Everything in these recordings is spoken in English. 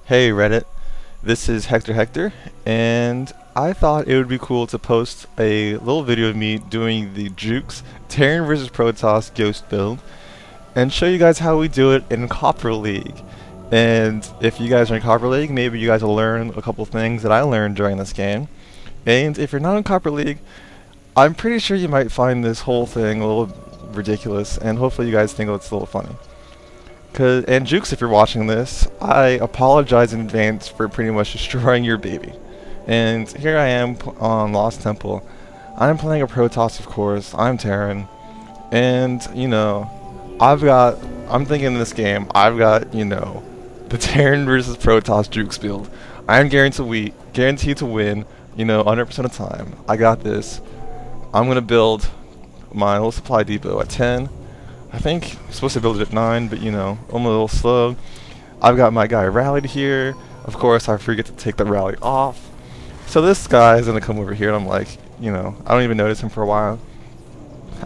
Hey Reddit, this is Hector, and I thought it would be cool to post a little video of me doing the Jookz Terran vs Protoss Ghost build and show you guys how we do it in Copper League. And if you guys are in Copper League, maybe you guys will learn a couple things that I learned during this game. And if you're not in Copper League, I'm pretty sure you might find this whole thing a little ridiculous, and hopefully you guys think it's a little funny. And Jookz, if you're watching this, I apologize in advance for pretty much destroying your baby. And here I am on Lost Temple. I'm playing a Protoss, of course. I'm Terran. And, you know, I'm thinking in this game, I've got, you know, the Terran versus Protoss Jookz build. I'm guaranteed to win, you know, 100% of the time. I got this. I'm going to build my little supply depot at 10. I think I'm supposed to build it at 9, but you know, I'm a little slow. I've got my guy rallied here. Of course, I forget to take the rally off. So this guy is going to come over here, and I'm like, you know, I don't even notice him for a while.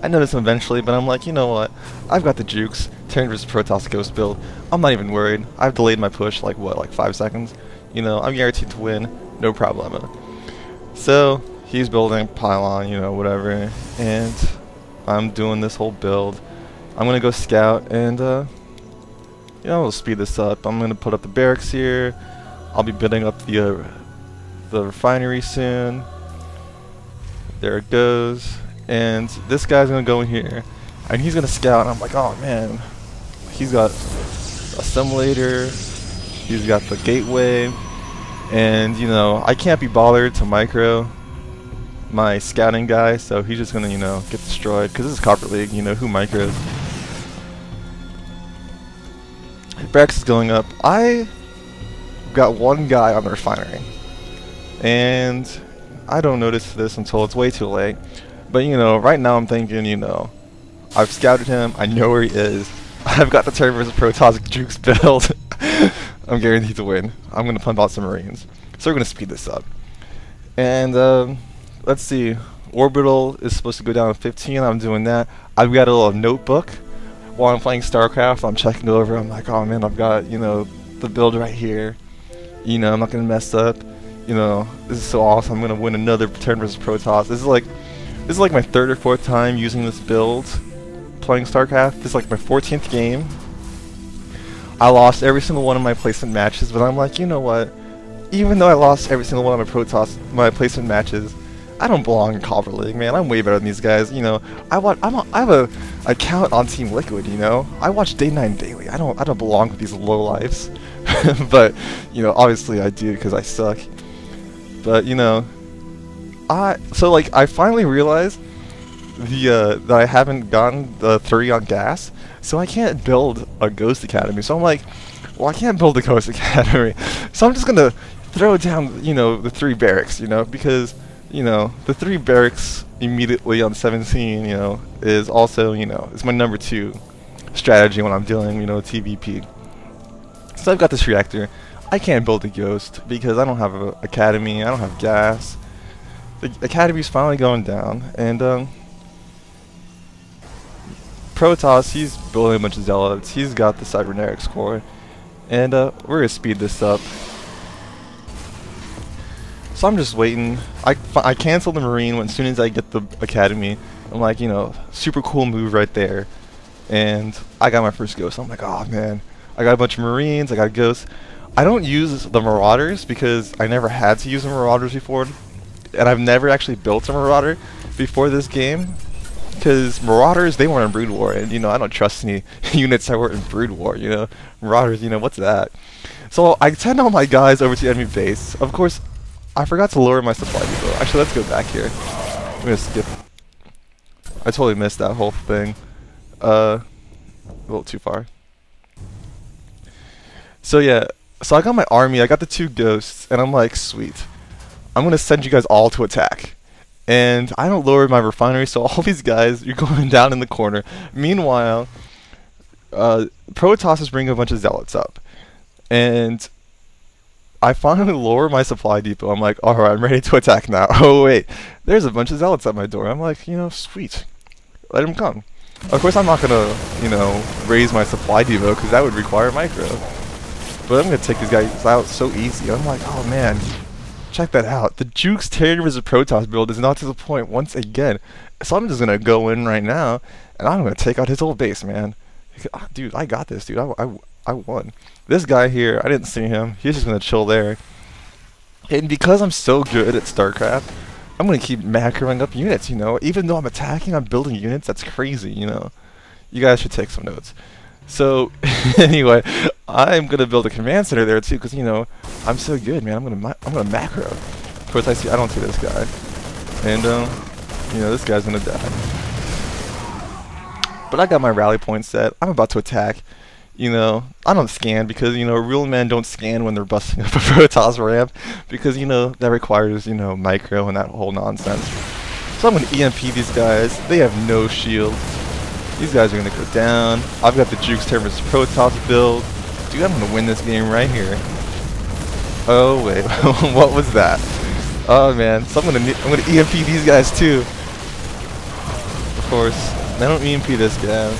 I notice him eventually, but I'm like, you know what? I've got the Jookz Terran vs Protoss Ghost build. I'm not even worried. I've delayed my push like 5 seconds. You know, I'm guaranteed to win, no problema. So he's building pylon, you know, whatever, and I'm doing this whole build. I'm gonna go scout and you know, we'll speed this up. I'm gonna put up the barracks here. I'll be building up the refinery soon. There it goes. And this guy's gonna go in here and he's gonna scout, and I'm like, oh man, he's got assimilator, he's got the gateway, and you know, I can't be bothered to micro my scouting guy, so he's just gonna, you know, get destroyed because this is Copper League, you know, who micros. Barracks is going up. I got one guy on the refinery, and I don't notice this until it's way too late. But you know, right now I'm thinking, you know, I've scouted him, I know where he is. I've got the Terran vs Protoss Jookz build. I'm guaranteed to win. I'm gonna pump out some Marines, so we're gonna speed this up. And let's see. Orbital is supposed to go down to 15. I'm doing that. I've got a little notebook. While I'm playing Starcraft, I'm checking over. I'm like, oh man, I've got, you know, the build right here. You know, I'm not gonna mess up. You know, this is so awesome. I'm gonna win another Terran vs Protoss. This is like my 3rd or 4th time using this build, playing Starcraft. This is like my 14th game. I lost every single one of my placement matches, but I'm like, you know what? Even though I lost every single one of my placement matches, I don't belong in Copper League, man. I'm way better than these guys. You know, I have a account on Team Liquid. You know, I watch Day 9 daily. I don't belong with these lowlifes. But you know, obviously I do because I suck. But you know, I finally realized that I haven't gotten the 3 on gas, so I can't build a Ghost Academy. So I'm like, well, I can't build a Ghost Academy, so I'm just gonna throw down, you know, the 3 barracks. You know, because you know, the 3 barracks immediately on 17, you know, is also, you know, it's my number 2 strategy when I'm doing, you know, TvP. So I've got this reactor. I can't build a Ghost because I don't have an academy, I don't have gas. The academy's finally going down, and Protoss, he's building a bunch of zealots. He's got the cybernetics core, and we're gonna speed this up. So I'm just waiting. I cancel the Marine as soon as I get the Academy. I'm like, you know, super cool move right there. And I got my first Ghost. I'm like, oh man, I got a bunch of Marines, I got Ghosts. I don't use the Marauders because I never had to use the Marauders before. And I've never actually built a Marauder before this game. Because Marauders, they weren't in Brood War. And, you know, I don't trust any units that weren't in Brood War, you know. Marauders, you know, what's that? So I send all my guys over to the enemy base. Of course, I forgot to lower my supply depot. Actually, let's go back here. I'm gonna skip. I totally missed that whole thing. A little too far. So yeah, so I got my army. I got the 2 Ghosts, and I'm like, sweet. I'm gonna send you guys all to attack. And I don't lower my refinery, so all these guys, you're going down in the corner. Meanwhile, Protoss is bringing a bunch of zealots up, and I finally lower my supply depot. I'm like, alright, I'm ready to attack now. Oh wait, there's a bunch of zealots at my door. I'm like, you know, sweet. Let them come. Of course I'm not gonna, you know, raise my supply depot because that would require micro. But I'm gonna take these guys out so easy. I'm like, oh man, check that out. The Jookz Terran vs Protoss build is not to the point once again. So I'm just gonna go in right now, and I'm gonna take out his whole base, man. Dude, I got this, dude. I won. This guy here, I didn't see him. He's just gonna chill there. And because I'm so good at StarCraft, I'm gonna keep macroing up units, you know. Even though I'm attacking, I'm building units. That's crazy, you know. You guys should take some notes. So, anyway, I'm gonna build a command center there too, because you know I'm so good, man. I'm gonna macro. Of course, I don't see this guy, and you know this guy's gonna die. But I got my rally point set. I'm about to attack. You know, I don't scan because, you know, real men don't scan when they're busting up a Protoss ramp because, you know, that requires, you know, micro and that whole nonsense. So I'm going to EMP these guys. They have no shield. These guys are going to go down. I've got the Jookz Terran vs Protoss build. Dude, I'm going to win this game right here. Oh, wait. What was that? Oh, man. So I'm going to EMP these guys, too. Of course. I don't EMP this guy.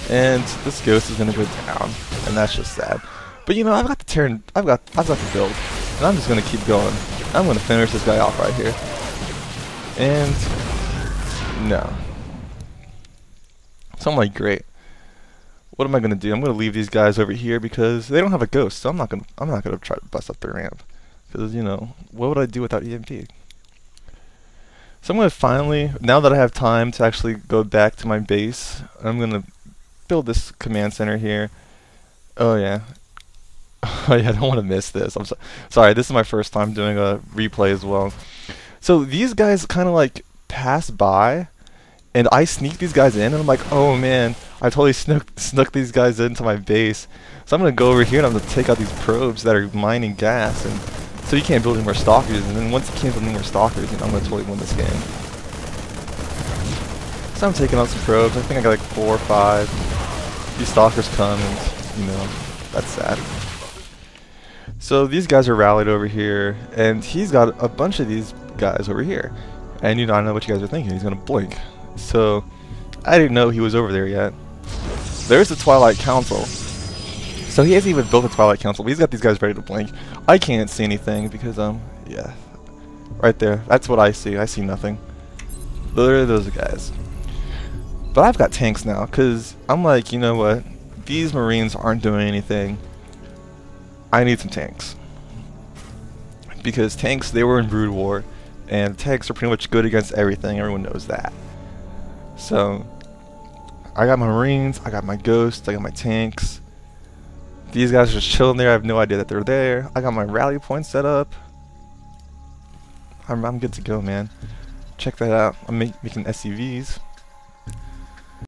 And this ghost is gonna go down, and that's just sad. But you know, I've got the turn, I've got the build, and I'm just gonna keep going. I'm gonna finish this guy off right here. And no. So I'm like, great. What am I gonna do? I'm gonna leave these guys over here because they don't have a ghost, so I'm not gonna try to bust up their ramp. Because you know, what would I do without EMP? So I'm gonna finally, now that I have time to actually go back to my base, I'm gonna build this command center here. Oh yeah. Oh yeah, I don't want to miss this. I'm sorry, this is my first time doing a replay as well. So these guys kind of like pass by, and I sneak these guys in, and I'm like, oh man, I totally snuck these guys into my base. So I'm gonna go over here and I'm gonna take out these probes that are mining gas, and so you can't build any more stalkers. And then once you can't build any more stalkers, you know, I'm gonna totally win this game. So I'm taking out some probes. I think I got like 4 or 5. These stalkers come, and you know, that's sad. So these guys are rallied over here, and he's got a bunch of these guys over here. And you know, I know what you guys are thinking. He's gonna blink. So I didn't know he was over there yet. There's the Twilight Council. So he hasn't even built the Twilight Council, but he's got these guys ready to blink. I can't see anything because yeah, right there. That's what I see. I see nothing. There are those guys. But I've got tanks now, because I'm like, you know what? These Marines aren't doing anything. I need some tanks. Because tanks, they were in Brood War, and tanks are pretty much good against everything. Everyone knows that. So, I got my Marines, I got my Ghosts, I got my tanks. These guys are just chilling there. I have no idea that they're there. I got my rally point set up. I'm good to go, man. Check that out. I'm making SCVs.